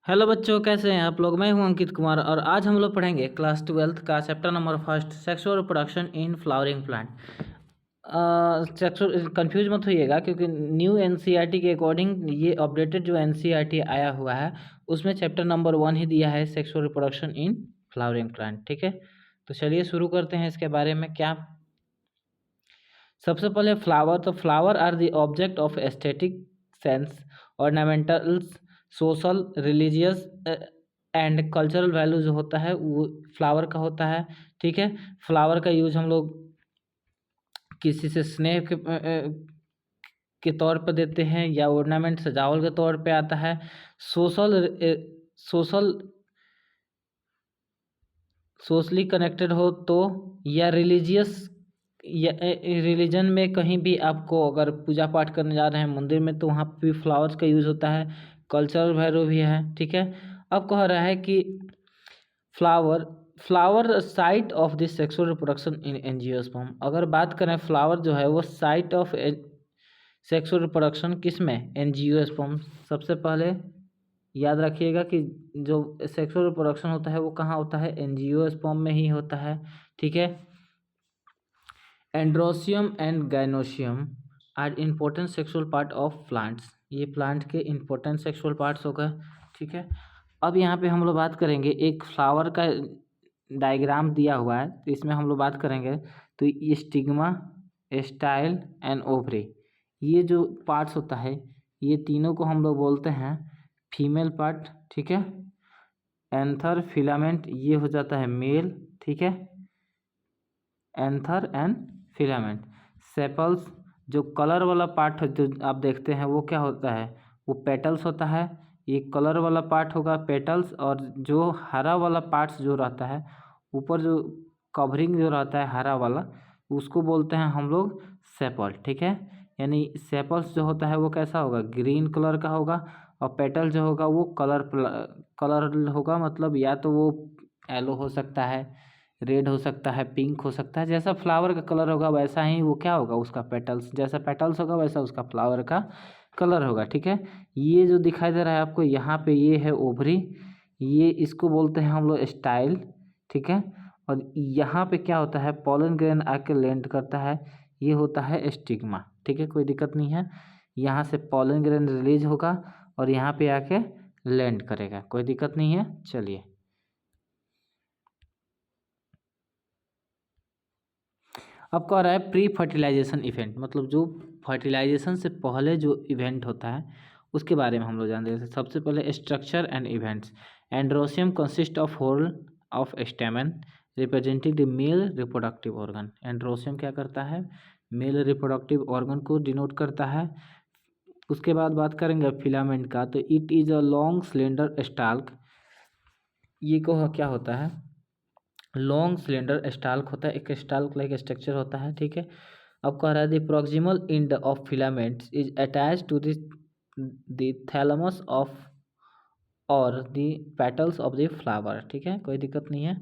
Hello बच्चों, कैसे हैं आप लोग। मैं हूं अंकित कुमार और आज हम लोग पढ़ेंगे क्लास 12 का chapter number first, sexual reproduction in flowering plant. Sexual confuse मत होइएगा क्योंकि न्यू एनसीईआरटी के अकॉर्डिंग ये अपडेटेड जो एनसीईआरटी आया हुआ है उसमें चैप्टर नंबर 1 ही दिया है, sexual reproduction in flowering plant. ठीक है, तो चलिए शुरू करते हैं इसके बारे में। क्या सबसे पहले फ्लावर, तो flower are the object of aesthetic sense, ornamentals, social, religious and cultural value जो होता है वो फ्लावर का होता है। ठीक है, फ्लावर का यूज हम लोग किसी से स्नेह के तौर पर देते हैं या ऑर्नामेंट सजावल के तौर पे आता है। सोशल सोशल सोशली कनेक्टेड हो तो, या रिलीजियस, या रिलीजन में कहीं भी आपको अगर पूजा पाठ करने जा रहे हैं मंदिर में तो वहाँ पे भी फ्लावर्स का यूज़ होता है। कल्चरल वैल्यू भी है। ठीक है, अब कह रहा है कि flower flower site of this sexual reproduction in angiosperm. अगर बात करें फ्लावर जो है वो साइट ऑफ सेक्सुअल रिप्रोडक्शन किस में, एंजियोस्पर्म। सबसे पहले याद रखिएगा कि जो सेक्सुअल रिप्रोडक्शन होता है वो कहाँ होता है, एंजियोस्पर्म में ही होता है। ठीक है, androecium and gynoecium are important sexual part of plants. ये प्लांट के इम्पोर्टेंट सेक्सुअल पार्ट्स हो गए। ठीक है, अब यहाँ पे हम लोग बात करेंगे, एक फ्लावर का डायग्राम दिया हुआ है तो इसमें हम लोग बात करेंगे तो ये स्टिग्मा, स्टाइल एंड ओवरी, ये जो पार्ट्स होता है ये तीनों को हम लोग बोलते हैं फीमेल पार्ट। ठीक है, एंथर, फिलामेंट ये हो जाता है मेल। ठीक है, एंथर एंड फिलामेंट। सेपल्स जो कलर वाला पार्ट जो आप देखते हैं वो क्या होता है, वो पेटल्स होता है। ये कलर वाला पार्ट होगा पेटल्स, और जो हरा वाला पार्ट्स जो रहता है ऊपर जो कवरिंग जो रहता है हरा वाला उसको बोलते हैं हम लोग सेपल। ठीक है, यानी सेपल्स जो होता है वो कैसा होगा, ग्रीन कलर का होगा, और पेटल जो होगा वो कलर होगा, मतलब या तो वो येलो हो सकता है, रेड हो सकता है, पिंक हो सकता है। जैसा फ्लावर का कलर होगा वैसा ही वो क्या होगा, उसका पेटल्स, जैसा पेटल्स होगा वैसा उसका फ्लावर का कलर होगा। ठीक है, ये जो दिखाई दे रहा है आपको यहाँ पे ये है ओवरी, ये इसको बोलते हैं हम लोग स्टाइल। ठीक है, और यहाँ पे क्या होता है, पॉलन ग्रेन आके लैंड करता है, ये होता है स्टिग्मा। ठीक है, कोई दिक्कत नहीं है, यहाँ से पॉलन ग्रेन रिलीज होगा और यहाँ पे आके लैंड करेगा, कोई दिक्कत नहीं है। चलिए, अब कह रहा है प्री फर्टिलाइजेशन इवेंट, मतलब जो फर्टिलाइजेशन से पहले जो इवेंट होता है उसके बारे में हम लोग जानते हैं। सबसे पहले structure and events. Androecium consist of whorl of stamen representing the male reproductive organ. Androecium क्या करता है, मेल रिप्रोडक्टिव ऑर्गन को डिनोट करता है। उसके बाद बात करेंगे फिलामेंट का, तो it is a long cylinder stalk. ये को क्या होता है, लॉन्ग सिलेंडर स्टाल्क होता है, एक स्टाल्क लाइक स्ट्रक्चर होता है। ठीक है, अब कह रहा है the proximal end of filaments is attach to the thalamus of or the petals of the flower. ठीक है, कोई दिक्कत नहीं है।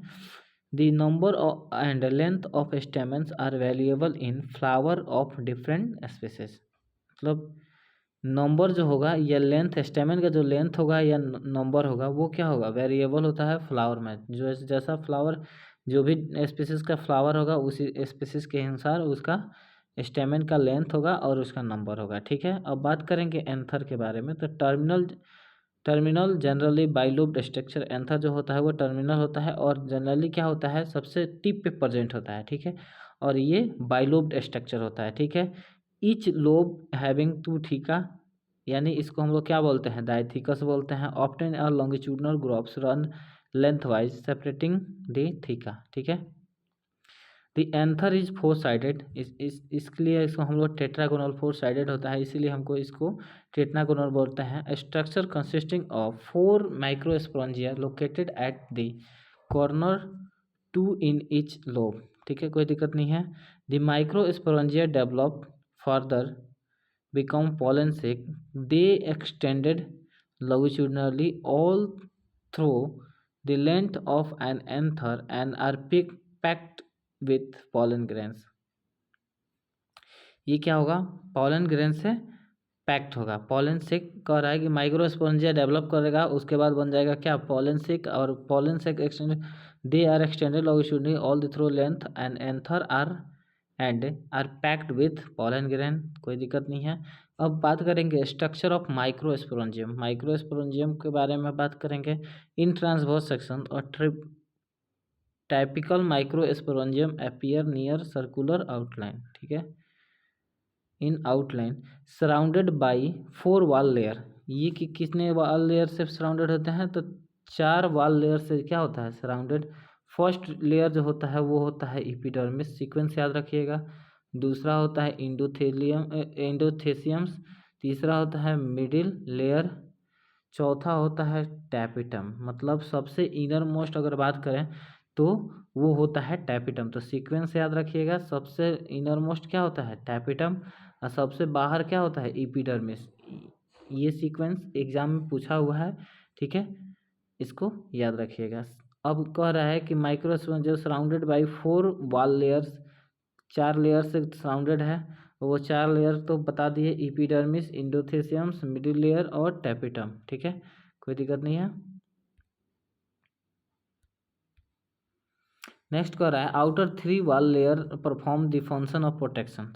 The number and length of stamens are variable in flower of different species. मतलब नंबर जो होगा या लेंथ, स्टेमेन का जो लेंथ होगा या नंबर होगा वो क्या होगा, वेरिएबल होता है फ्लावर में। जो जैसा फ्लावर, जो भी स्पीसीज का फ्लावर होगा उसी स्पीसीज के अनुसार उसका स्टेमेन का लेंथ होगा और उसका नंबर होगा। ठीक है, अब बात करेंगे एंथर के बारे में, तो terminal terminal generally bilobed structure. Anther जो होता है वो टर्मिनल होता है और जनरली क्या होता है, सबसे टिप पे प्रेजेंट होता है। ठीक है, और ये बाइलोब्ड स्ट्रक्चर होता है। ठीक है, each lobe having two theca, यानी इसको हम लोग क्या बोलते हैं, डायथिकस बोलते हैं। ऑप्टेन और longitudinal groups run lengthwise separating the theca. ठीक है, the anther is four sided, इसके लिए इसको हम लोग टेट्रागोनल फोर साइडेड होता है, इसीलिए हमको इसको टेट्रागोनल बोलते हैं। Structure consisting of four microsporangia located at the corner, two in each lobe. ठीक है, कोई दिक्कत नहीं है। The microsporangia develop further become pollen sac. They extended longitudinally all through the length of an anther and are packed with pollen grains. ये क्या होगा, pollen grain से पैक्ट होगा। पॉलन सेक कह रहा है कि माइक्रोस्पोरेंजिया डेवलप करेगा, उसके बाद बन जाएगा क्या, पॉलन सेक। और pollen sac extend, they are extended longitudinally all the through length and anther are packed with pollen grain, कोई दिक्कत नहीं है। अब बात करेंगे स्ट्रक्चर ऑफ माइक्रोस्पोरेंजियम। माइक्रोस्पोरेंजियम के बारे में बात करेंगे। इन ट्रांसवर्स सेक्शन और typical microsporangium appear near circular outline, ठीक है, इन outline surrounded by 4 wall layer. ये कि कितने वॉल लेयर से सराउंडेड होते हैं, तो 4 वॉल लेयर से क्या होता है सराउंडेड। फर्स्ट लेयर जो होता है वो होता है एपिडर्मिस, सीक्वेंस याद रखिएगा। दूसरा होता है एंडोथेसियम्स। तीसरा होता है मिडिल लेयर। चौथा होता है टैपिटम, मतलब सबसे इनर मोस्ट अगर बात करें तो वो होता है टैपिटम। तो सीक्वेंस याद रखिएगा, सबसे इनर मोस्ट क्या होता है टैपिटम, और सबसे बाहर क्या होता है एपिडर्मिस। ये सीक्वेंस एग्जाम में पूछा हुआ है, ठीक है, इसको याद रखिएगा। अब कह रहा है कि माइक्रोस्पोरेंजियम जो surrounded by 4 wall layers, 4 layer से सराउंडेड है। वो 4 लेयर तो बता दिए, एपिडर्मिस, एंडोथेसियम्स, मिडिल लेयर और टैपिटम, ठीक है, कोई दिक्कत नहीं है। नेक्स्ट कर रहा है outer 3 wall layer perform the function of protection.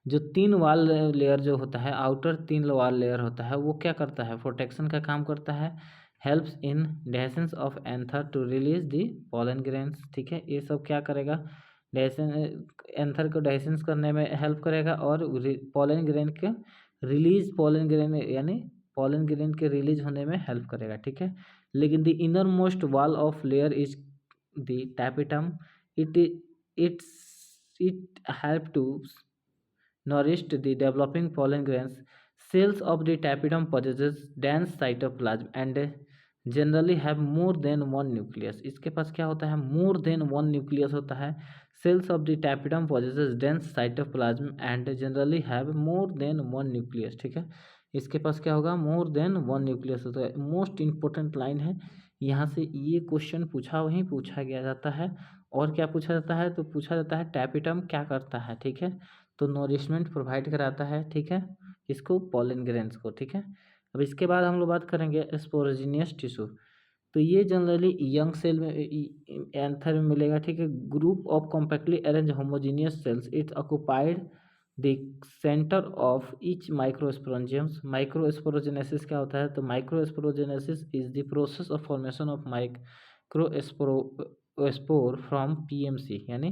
जो 3 वॉल लेयर जो होता है, आउटर 3 वॉल लेयर होता है, वो क्या करता है, प्रोटेक्शन का काम करता है। Helps in dehiscence of anther to release the pollen grains, ठीक है, ये सब क्या करेगा, डेसें एंथर को डेसेंस करने में हेल्प करेगा और पॉलन ग्रेन के रिलीज, पॉलन ग्रेन यानी पॉलन ग्रेन के रिलीज होने में हेल्प करेगा, ठीक है। लेकिन the inner most wall of layer is the tapetum. It help to nourish the developing pollen grains. Cells of the tapetum possesses dense cytoplasm and generally have more than one nucleus. इसके पास क्या होता है, more than one nucleus होता है। Cells of the tapetum possesses dense cytoplasm and generally have more than one nucleus, ठीक है। इसके पास क्या होगा, more than one nucleus होता है। मोस्ट इंपॉर्टेंट लाइन है, यहाँ से ये क्वेश्चन वहीं पूछा गया जाता है। और क्या पूछा जाता है, तो पूछा जाता है टैपिटम क्या करता है, ठीक है, तो नोरिशमेंट प्रोवाइड कराता है, ठीक है, इसको पॉलन ग्रेन्स को, ठीक है। अब इसके बाद हम लोग बात करेंगे स्पोरोजिनियस टिश्यू। तो ये जनरली यंग सेल में एंथर में मिलेगा, ठीक है। Group of compactly arrange homogeneous cells, it's occupied the centre of each microsporangiums. Microsporogenesis क्या होता है, तो microsporogenesis is the process of formation of microspore from PMC यानी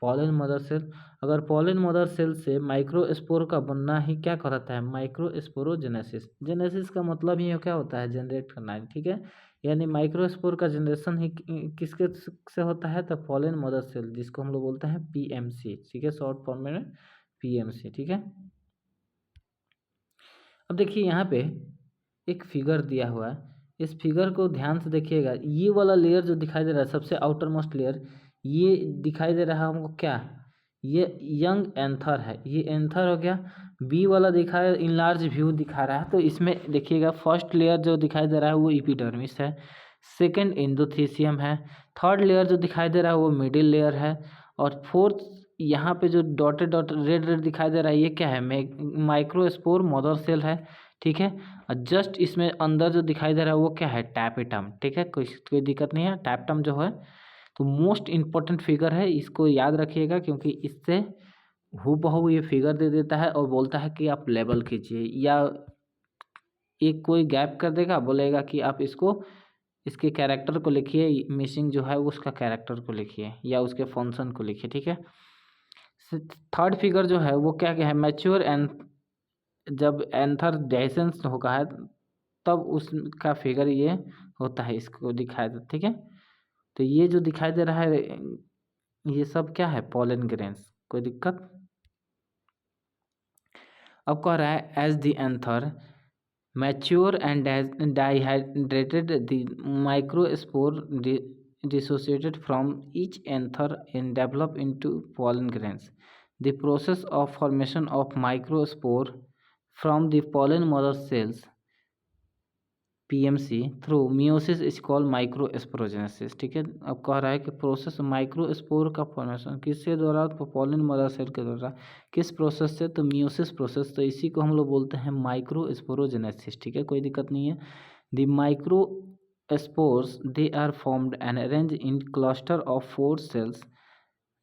पॉलन मदर सेल। अगर पॉलन मदर सेल से माइक्रोस्पोर का बनना ही क्या कहलाता है, माइक्रोस्पोरोजेनेसिस। जेनेसिस का मतलब ही क्या होता है, जनरेट करना है, ठीक है, यानी माइक्रोस्पोर का जनरेशन ही किसके से होता है, तो पॉलन मदर सेल, जिसको हम लोग बोलते हैं पीएमसी, ठीक है, शॉर्ट फॉर्म में पीएमसी, ठीक है। अब देखिए यहाँ पे एक फिगर दिया हुआ है, इस फिगर को ध्यान से देखिएगा। ये वाला लेयर जो दिखाई दे रहा है, सबसे आउटर मोस्ट लेयर, ये दिखाई दे रहा है हमको क्या, ये यंग एंथर है, ये एंथर हो गया। बी वाला दिखा है इनलार्ज व्यू दिखा रहा है, तो इसमें देखिएगा फर्स्ट लेयर जो दिखाई दे रहा है वो एपिडर्मिस है, सेकंड एंडोथेसियम है, थर्ड लेयर जो दिखाई दे रहा है वो मिडिल लेयर है, और फोर्थ यहाँ पे जो डॉटेड रेड रेड दिखाई दे रहा है ये क्या है, माइक्रोस्पोर मदर सेल है, ठीक है। और जस्ट इसमें अंदर जो दिखाई दे रहा है वो क्या है, टैपिटम, ठीक है, कोई दिक्कत नहीं है। टैपिटम जो है तो मोस्ट इम्पोर्टेंट फिगर है, इसको याद रखिएगा, क्योंकि इससे हूबहू ये फिगर दे देता है और बोलता है कि आप लेबल कीजिए, या एक कोई गैप कर देगा, बोलेगा कि आप इसके कैरेक्टर को लिखिए, मिसिंग जो है उसका कैरेक्टर को लिखिए या उसके फंक्शन को लिखिए, ठीक है। थर्ड फिगर जो है वो क्या क्या है, मैच्योर एंड जब एंथर डेसेंस होगा है तब उसका फिगर ये होता है, इसको दिखाया, ठीक है। तो ये जो दिखाई दे रहा है ये सब क्या है, पॉलन ग्रेन्स, कोई दिक्कत। अब कह रहा है as the anther mature and dehydrated the microspore dissociated from each anther and develop into pollen grains. The process of formation of microspore from the pollen mother cells PMC through meiosis is called microsporogenesis. ठीक है, अब कह रहा है कि process microspore का formation किसके द्वारा, तो पॉलन मदर सेल के द्वारा। किस प्रोसेस से, तो मियोसिस प्रोसेस। तो इसी को हम लोग बोलते हैं माइक्रोस्पोरोजेनेसिस। ठीक है, कोई दिक्कत नहीं है। The microspores they are formed and arrange in cluster of 4 cells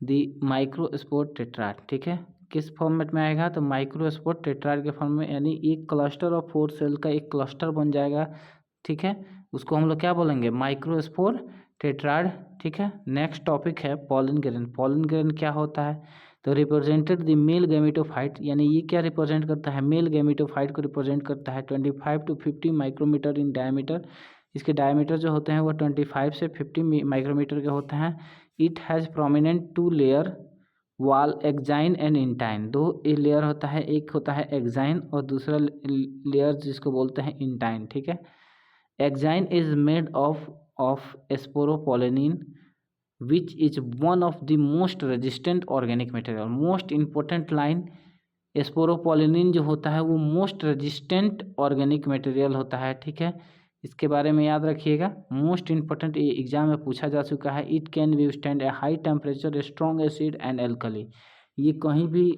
the microspore tetrad. ठीक है, किस फॉर्मेट में आएगा, तो माइक्रोस्पोर टेट्राड के फॉर्म में, यानी एक क्लस्टर ऑफ 4 सेल का एक क्लस्टर बन जाएगा। ठीक है, उसको हम लोग क्या बोलेंगे, माइक्रोस्पोर टेट्राड। ठीक है, नेक्स्ट टॉपिक है पॉलन ग्रेन। पॉलन ग्रेन क्या होता है, तो रिप्रेजेंटेड द मेल गैमेटोफाइट, यानी ये क्या रिप्रेजेंट करता है, मेल गैमेटोफाइट को रिप्रेजेंट करता है। 25 to 50 माइक्रोमीटर इन डायमीटर। इसके डायमीटर जो होते हैं वो 25 से 50 माइक्रोमीटर के होते हैं। इट हैज़ प्रोमिनेंट 2 लेयर वाल एक्जाइन एंड इंटाइन। 2 लेयर होता है, एक होता है एक्जाइन और दूसरा लेयर जिसको बोलते हैं इंटाइन। ठीक है, exine is made of sporopollenin which is one of the most resistant organic material. Most important line, sporopollenin जो होता है वो मोस्ट रेजिस्टेंट ऑर्गेनिक मटेरियल होता है। ठीक है, इसके बारे में याद रखिएगा, मोस्ट इंपॉर्टेंट, ये एग्जाम में पूछा जा चुका है। It can be stand A high temperature, strong acid and alkali. ये कहीं भी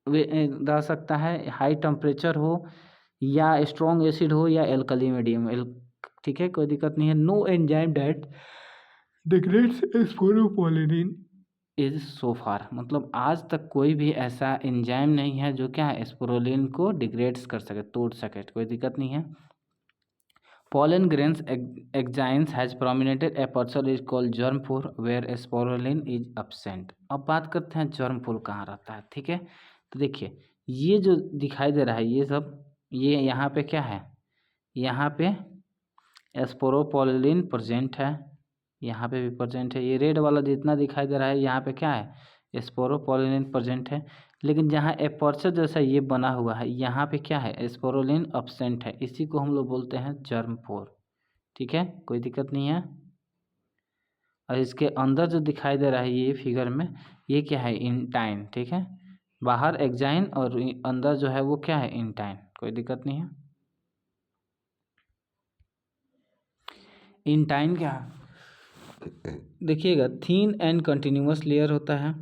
रह सकता है, हाई टेम्परेचर हो या स्ट्रॉन्ग एसिड हो या एल्कली मीडियम। ठीक है, कोई दिक्कत नहीं है। No enzyme that degrades sporopollenin is so far, मतलब आज तक कोई भी ऐसा एंजाइम नहीं है जो क्या है स्पोरोलिन को डिग्रेड्स कर सके, तोड़ सके। कोई दिक्कत नहीं है। Pollen grains exines has prominated a parcel is called germ pore where sporulin is absent। अब बात करते हैं germ pore कहाँ रहता है। ठीक है, तो देखिए ये जो दिखाई दे रहा है ये सब, ये यहाँ पे क्या है, यहाँ पे स्पोरोपोलिन प्रेजेंट है, यहाँ पे भी प्रेजेंट है। ये रेड वाला जितना दिखाई दे रहा है यहाँ पे क्या है, स्पोरोपोलिन प्रेजेंट है। लेकिन जहाँ एपर्चर जैसा ये बना हुआ है यहाँ पे क्या है, स्पोरोलिन अब्सेंट है। इसी को हम लोग बोलते हैं जर्म पोर। ठीक है, कोई दिक्कत नहीं है। और इसके अंदर जो दिखाई दे रहा है ये फिगर में, ये क्या है, इंटाइन। ठीक है, बाहर एक्जाइन और अंदर जो है वो क्या है, इंटाइन। कोई दिक्कत नहीं है। इंटाइन क्या है, देखिएगा थीन एंड कंटिन्यूअस लेयर होता है।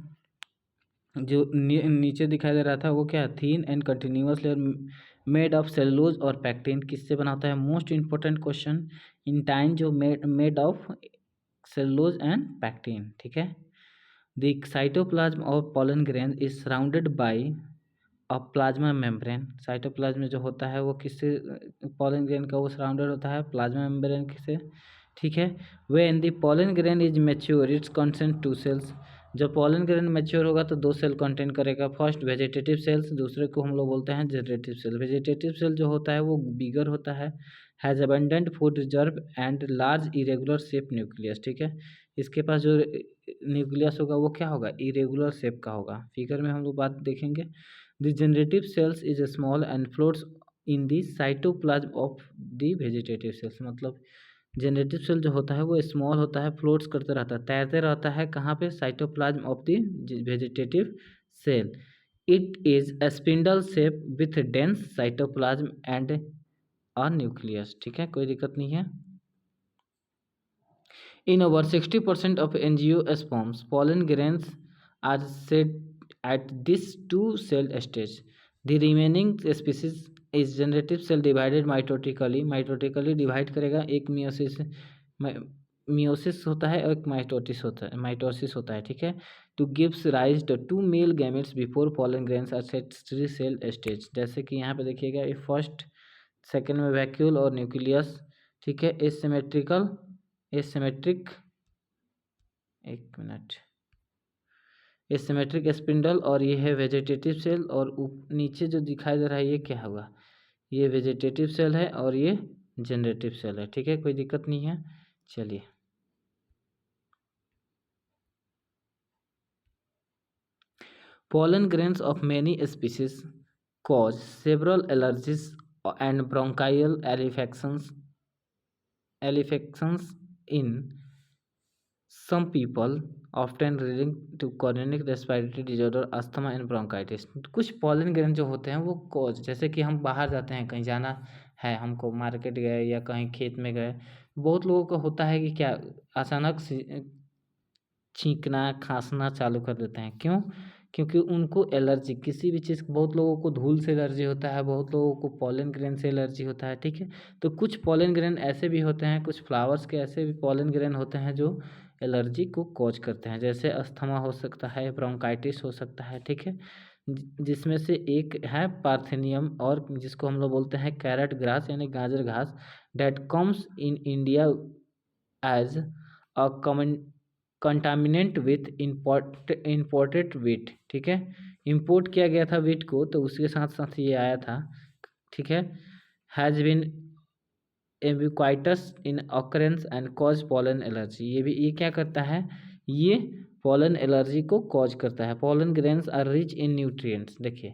जो नीचे दिखाई दे रहा था वो क्या है, थीन and continuous layer made of cellulose और पैक्टिन। किससे बना होता है, मोस्ट इंपॉर्टेंट क्वेश्चन। इंटाइन जो made of cellulose and pectin. ठीक है, the cytoplasm of pollen grain is surrounded by a plasma membrane. Cytoplasm जो होता है वो किससे, पॉलन ग्रेन का वो सराउंडेड होता है प्लाज्मा मेम्ब्रेन से। ठीक है, when the pollen grain is mature its content 2 cells. जब पॉलन ग्रेन मैच्योर होगा तो 2 सेल कंटेन करेगा। फर्स्ट वेजिटेटिव सेल्स, दूसरे को हम लोग बोलते हैं जनरेटिव सेल। वेजिटेटिव सेल जो होता है वो बिगर होता है, has abundant food reserve and large irregular shape nucleus. ठीक है, इसके पास जो न्यूक्लियस होगा वो क्या होगा, इरेगुलर शेप का होगा। फिगर में हम लोग बात देखेंगे। The generative cells is small and floats in the cytoplasm of the vegetative cells. मतलब जनरेटिव सेल जो होता है वो स्मॉल होता है, फ्लोट्स करते रहता है, तैरते रहता है कहाँ पे, cytoplasm of the vegetative cell. It is a spindle shape with dense cytoplasm and a nucleus. ठीक है, कोई दिक्कत नहीं है। In over 60% of angiosperms, pollen grains are set at this 2-cell stage. The remaining species is generative cell divided mitotically. Mitotically divide करेगा, एक meiosis होता है और एक माइटोसिस होता है। ठीक है, to gives rise to 2 male gametes before pollen grains are set 3-cell stage। जैसे कि यहाँ पे देखिएगा, ये फर्स्ट सेकेंड में वैक्यूल और न्यूक्लियस। ठीक है, एसिमेट्रिक एसिमेट्रिक स्पिंडल, और ये है वेजिटेटिव सेल। और नीचे जो दिखाई दे रहा है ये क्या होगा, ये वेजिटेटिव सेल है और ये जनरेटिव सेल है। ठीक है, कोई दिक्कत नहीं है। चलिए, pollen grains of many species cause several allergies and bronchial affections in some people, often leading to chronic respiratory disorder, asthma and bronchitis। कुछ pollen ग्रेन जो होते हैं वो कॉज, जैसे कि हम बाहर जाते हैं कहीं जाना है, हमको मार्केट गए या कहीं खेत में गए, बहुत लोगों को होता है कि क्या अचानक से छींकना खांसना चालू कर देते हैं। क्यों? क्योंकि उनको एलर्जी किसी भी चीज़, बहुत लोगों को धूल से एलर्जी होता है, बहुत लोगों को पॉलन ग्रेन से एलर्जी होता है, ठीक है। तो कुछ पॉलन ग्रेन ऐसे भी होते हैं, कुछ फ्लावर्स के ऐसे भी पॉलन ग्रेन होते हैं जो एलर्जी को कॉज करते हैं, जैसे अस्थमा हो सकता है, ब्रोंकाइटिस हो सकता है, ठीक है। जिसमें से एक है पार्थेनियम, और जिसको हम लोग बोलते हैं कैरेट ग्रास यानी गाजर घास, that comes in India as a contaminant with imported wheat, ठीक है। इंपोर्ट किया गया था वीट को, तो उसके साथ साथ ये आया था, ठीक है। Has been ubiquitous in occurrence and cause pollen allergy, ये क्या करता है, ये पॉलन एलर्जी को कॉज करता है। Pollen grains are rich in nutrients, देखिए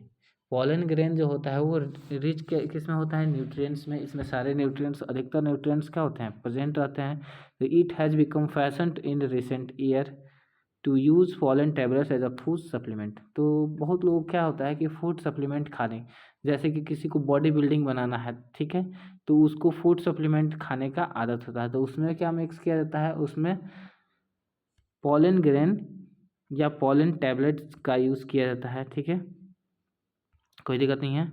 पॉलन ग्रेन जो होता है वो रिच किस में होता है, न्यूट्रिएंट्स में। इसमें सारे न्यूट्रिएंट्स, अधिकतर न्यूट्रिएंट्स क्या होते हैं, प्रेजेंट रहते हैं। तो it has become fashion in recent year to use pollen tablets as a food supplement. तो बहुत लोग क्या होता है कि फूड सप्लीमेंट खाने, जैसे कि किसी को बॉडी बिल्डिंग बनाना है, ठीक है, तो उसको फूड सप्लीमेंट खाने का आदत होता है। तो उसमें क्या मिक्स किया जाता है, उसमें पॉलन ग्रेन या पॉलन टैबलेट्स का यूज़ किया जाता है, ठीक है, कोई दिक्कत नहीं है।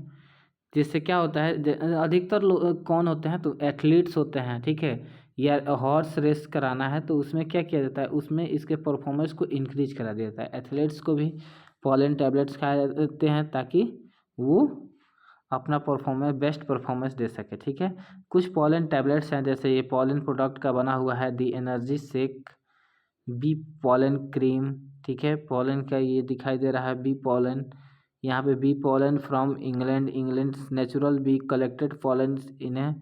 जिससे क्या होता है, अधिकतर लोग कौन होते हैं, तो एथलीट्स होते हैं, ठीक है, या हॉर्स रेस कराना है, तो उसमें क्या किया जाता है, उसमें इसके परफॉर्मेंस को इंक्रीज करा दिया जाता है। एथलीट्स को भी पॉलन टैबलेट्स खाए जाते हैं ताकि वो अपना परफॉर्मेंस, बेस्ट परफॉर्मेंस दे सके, ठीक है। कुछ पॉलन टैबलेट्स हैं, जैसे ये पॉलन प्रोडक्ट का बना हुआ है, the energy shake, bee pollen cream, ठीक है, पॉलन का ये दिखाई दे रहा है बी पॉलन, यहाँ पे bee pollen from England natural bee collected pollen in a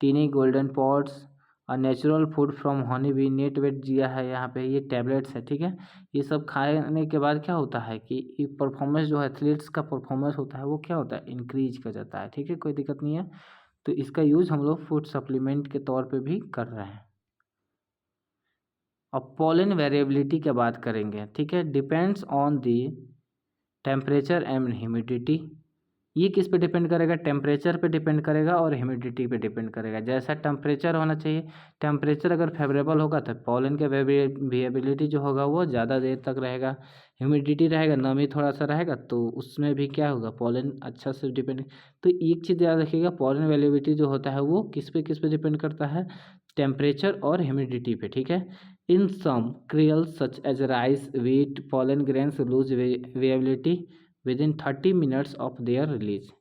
tiny golden pots, और natural food from honey bee, net weight दिया है यहाँ पे, ये टैबलेट्स है, ठीक है। ये सब खाने के बाद क्या होता है कि परफॉर्मेंस जो है, एथलीट्स का परफॉर्मेंस होता है वो क्या होता है, इंक्रीज कर जाता है, ठीक है, कोई दिक्कत नहीं है। तो इसका यूज़ हम लोग फूड सप्लीमेंट के तौर पे भी कर रहे हैं। अब पॉलन वेरिएबिलिटी की बात करेंगे, ठीक है। Depends on the temperature and humidity, ये किस पे डिपेंड करेगा, टेम्परेचर पे डिपेंड करेगा और ह्यूमिडिटी पे डिपेंड करेगा। जैसा टेम्परेचर होना चाहिए, टेम्परेचर अगर फेवरेबल होगा तो पॉलन का वेरिएबिलिटी जो होगा वो ज़्यादा देर तक रहेगा। ह्यूमिडिटी रहेगा, नमी थोड़ा सा रहेगा, तो उसमें भी क्या होगा, पॉलन अच्छा से डिपेंड। तो एक चीज़ याद रखिएगा, पॉलन वेरिएबिलिटी जो होता है वो किस पे डिपेंड करता है, टेम्परेचर और ह्यूमिडिटी पे, ठीक है। In some cereals such as rice, wheat, pollen grains lose variability within 30 minutes of their release,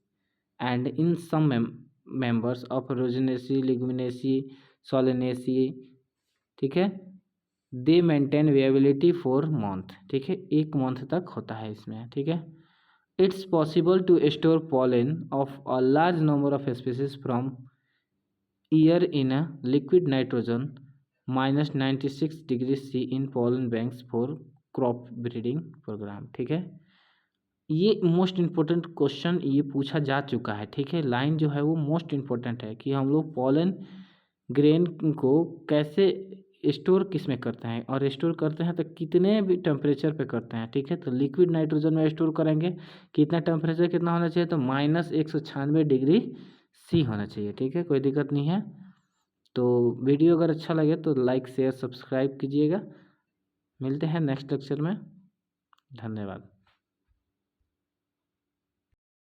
and in some members of Roginaceae, Leguminaceae, Solanaceae, ठीक है, दे मेंटेन वेबिलिटी फॉर मंथ, ठीक है, 1 मंथ तक होता है इसमें, ठीक है। It's possible to store pollen of a large number of species from year in a liquid nitrogen -96°C in pollen banks for crop breeding program, ठीक है। ये मोस्ट इम्पोर्टेंट क्वेश्चन ये पूछा जा चुका है, ठीक है। लाइन जो है वो मोस्ट इम्पोर्टेंट है कि हम लोग पॉलन ग्रेन को कैसे स्टोर किस में करते हैं, और स्टोर करते हैं तो कितने भी टेम्परेचर पे करते हैं, ठीक है। तो लिक्विड नाइट्रोजन में स्टोर करेंगे, कितना टेम्परेचर कितना होना चाहिए, तो -196°C होना चाहिए, ठीक है, कोई दिक्कत नहीं है। तो वीडियो अगर अच्छा लगे तो लाइक शेयर सब्सक्राइब कीजिएगा। मिलते हैं नेक्स्ट लेक्चर में, धन्यवाद।